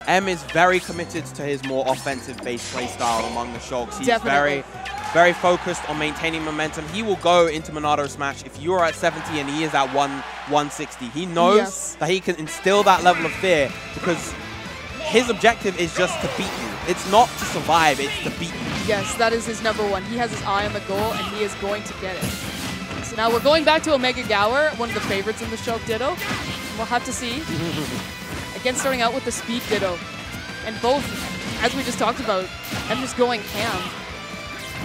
M is very committed to his more offensive-based playstyle among the Shulks. He's very focused on maintaining momentum. He will go into Monado Smash if you are at 70 and he is at 160. He knows that he can instill that level of fear because his objective is just to beat you. It's not to survive, it's to beat you. Yes, that is his #1. He has his eye on the goal, and he is going to get it. So now we're going back to Omega Gower, one of the favorites in the Shulk Ditto. We'll have to see. Again, starting out with the Speed Ditto. And both, as we just talked about, I'm just going ham.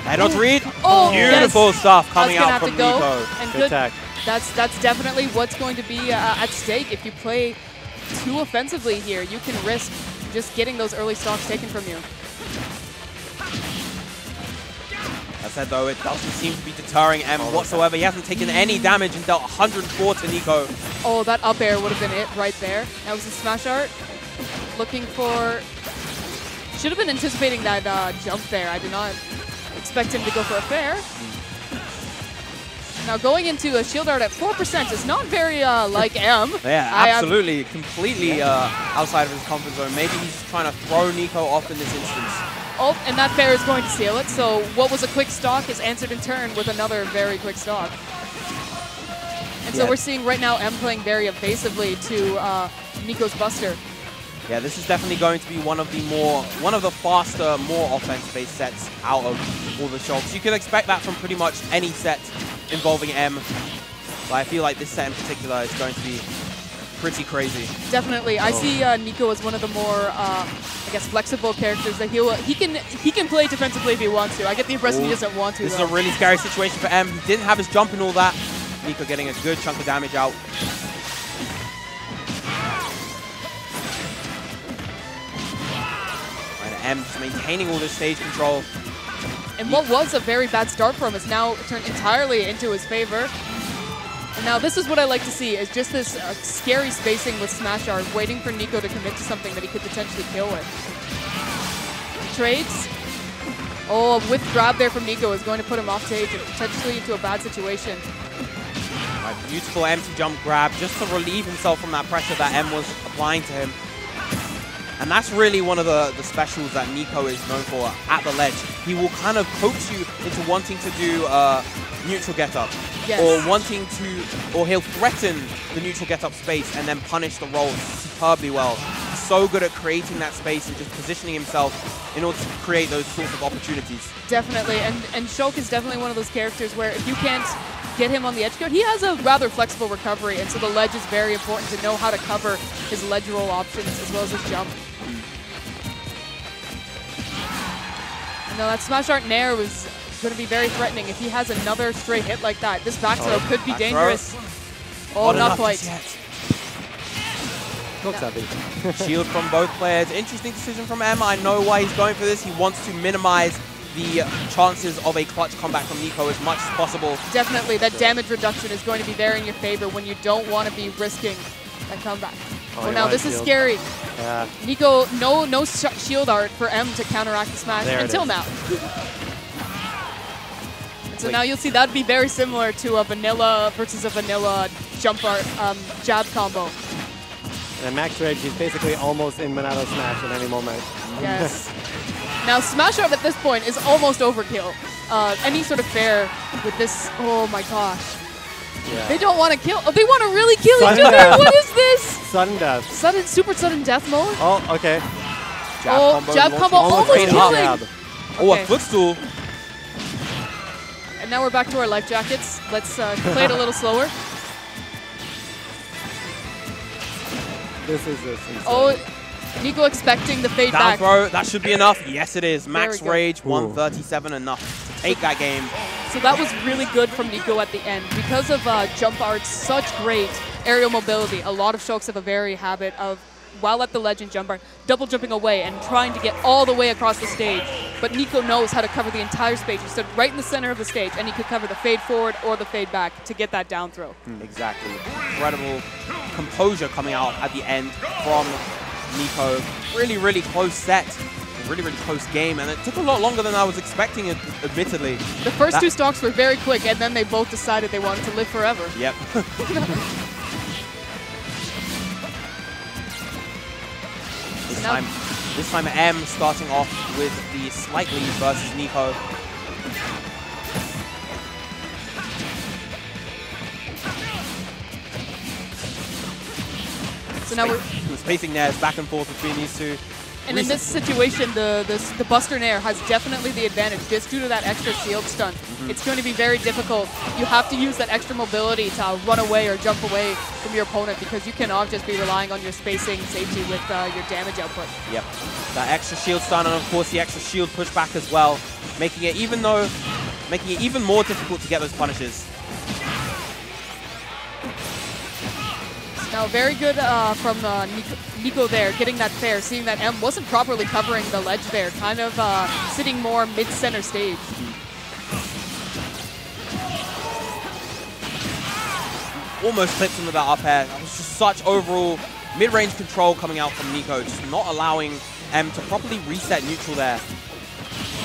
I don't read. Oh, beautiful stuff coming out from go. Nicko. And good. That's definitely what's going to be at stake. If you play too offensively here, you can risk just getting those early stocks taken from you. That said, though, it doesn't seem to be deterring M whatsoever. He hasn't taken any damage and dealt 104 to Nicko. Oh, that up air would have been it right there. That was the smash art. Looking for... Should have been anticipating that jump there. I did not expect him to go for a fair. Now going into a shield art at 4% is not very like M. Yeah, absolutely. Completely outside of his comfort zone. Maybe he's trying to throw Nicko off in this instance. Oh, and that fair is going to seal it. So what was a quick stock is answered in turn with another very quick stock. And so we're seeing right now M playing very evasively to Nicko's Buster. Yeah, this is definitely going to be one of the faster, more offense-based sets out of all the Shulks. You can expect that from pretty much any set involving M. But I feel like this set in particular is going to be pretty crazy. Definitely. I see Nicko as one of the more, I guess, flexible characters that he can play defensively if he wants to. I get the impression he doesn't want to. This is a really scary situation for M. He didn't have his jump and all that. Nicko getting a good chunk of damage out. M just maintaining all this stage control. And what was a very bad start for him is now turned entirely into his favor. And now this is what I like to see, is just this scary spacing with Smash Art, waiting for Nicko to commit to something that he could potentially kill with. Trades. Oh, a whiff grab there from Nicko is going to put him off stage and potentially into a bad situation. A beautiful empty jump grab just to relieve himself from that pressure that M was applying to him. And that's really one of the specials that Nicko is known for at the ledge. He will kind of coax you into wanting to do neutral get-up. Yes. Or he'll threaten the neutral get-up space and then punish the roll superbly well. He's so good at creating that space and just positioning himself in order to create those sorts of opportunities. Definitely, and Shulk is definitely one of those characters where if you can't get him on the edge guard, he has a rather flexible recovery, and so the ledge is very important to know how to cover his ledge roll options as well as his jump. Now that Smash Art Nair was going to be very threatening. If he has another stray hit like that, this back throw could be dangerous. Oh, not quite. Looks heavy. Shield from both players. Interesting decision from M. I know why he's going for this. He wants to minimize the chances of a clutch comeback from Nicko as much as possible. Definitely, that damage reduction is going to be there in your favor when you don't want to be risking that comeback. Oh, now this is scary. Yeah. Nicko, no shield art for M to counteract the smash until now. And so now you'll see that'd be very similar to a vanilla versus a vanilla jump art jab combo. And Max Rage, he's basically almost in Monado Smash at any moment. Yes. Now Smash Art at this point is almost overkill. Any sort of fair with this, oh my gosh. Yeah. They don't want to kill. Oh, they want to really kill each other. What is this? Sudden death. Super sudden death mode. Oh, okay. Jab combo almost killing. Oh, a footstool. And now we're back to our life jackets. Let's play it a little slower. This is insane. Oh, Nicko expecting the fade Down back. throw, that should be enough. Yes, it is. Max Rage, 137 enough to take that game. So that was really good from Nicko at the end. Because of jump arts, such great aerial mobility. A lot of Shulks have a very habit of, while at the ledge and jump art, double jumping away and trying to get all the way across the stage. But Nicko knows how to cover the entire stage. He stood right in the center of the stage, and he could cover the fade forward or the fade back to get that down throw. Exactly. Incredible composure coming out at the end from Nicko. Really, really close set. Really, really close game, and it took a lot longer than I was expecting, admittedly. The first two stocks were very quick, and then they both decided they wanted to live forever. Yep. This time M starting off with the slight lead versus Nicko. So now we're spacing Nairs back and forth between these two. And in this situation, the Buster Nair has definitely the advantage just due to that extra shield stun. It's going to be very difficult. You have to use that extra mobility to run away or jump away from your opponent because you cannot just be relying on your spacing safety with your damage output. Yep. That extra shield stun and of course the extra shield pushback as well, making it even more difficult to get those punishes. Now, very good from Nicko there, getting that fair, seeing that M wasn't properly covering the ledge there, kind of sitting more mid-center stage. Almost clipped him with that up air. That was just such overall mid-range control coming out from Nicko, just not allowing M to properly reset neutral there.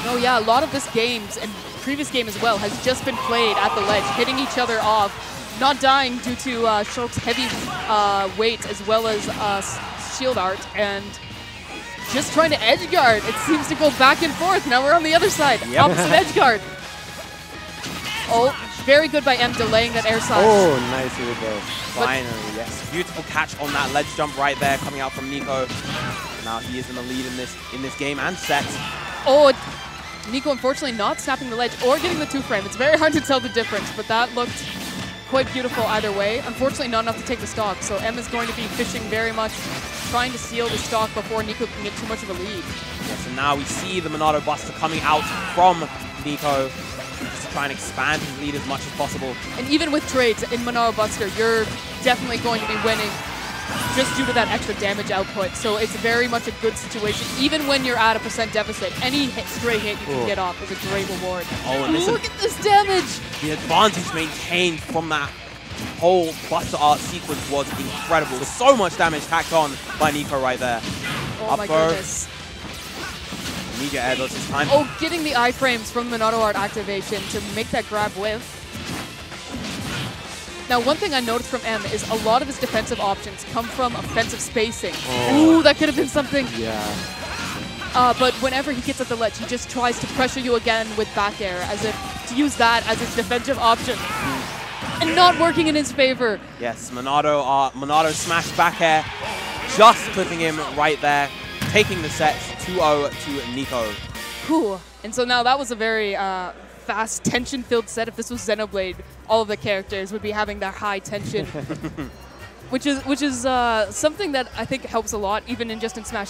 Oh yeah, a lot of this games, and previous game as well, has just been played at the ledge, hitting each other off, not dying due to Shulk's heavy weight as well as shield art, and just trying to edge guard. It seems to go back and forth. Now we're on the other side, opposite edge guard. Oh, very good by M delaying that air side. Oh, nice reverse. Finally, yes. Beautiful catch on that ledge jump right there coming out from Nicko. Now he is in the lead in this game and set. Oh, Nicko unfortunately not snapping the ledge or getting the 2-frame. It's very hard to tell the difference, but that looked quite beautiful either way. Unfortunately, not enough to take the stock, so M is going to be fishing very much, trying to seal the stock before Nicko can get too much of a lead. Yes, and now we see the Monado Buster coming out from Nicko, just to try and expand his lead as much as possible. And even with trades in Monado Buster, you're definitely going to be winning just due to that extra damage output. So it's very much a good situation. Even when you're at a % deficit, any stray hit you can get off is a great reward. Oh, and look at this damage! The advantage maintained from that whole Buster Art sequence was incredible. So much damage tacked on by Nicko right there. Oh Up my throw. goodness. Immediate air dodge this time. Oh, getting the iframes from Monado Art activation to make that grab whiff. Now, one thing I noticed from M is a lot of his defensive options come from offensive spacing. Ooh, that could have been something. Yeah. But whenever he gets at the ledge, he just tries to pressure you again with back air, as if to use that as his defensive option. And not working in his favor. Yes, Monado smashed back air, just clipping him right there, taking the set 2-0 to Nicko. Whew. And so now that was a very fast, tension-filled set. If this was Xenoblade, all of the characters would be having that high tension, which is something that I think helps a lot, even in Smash.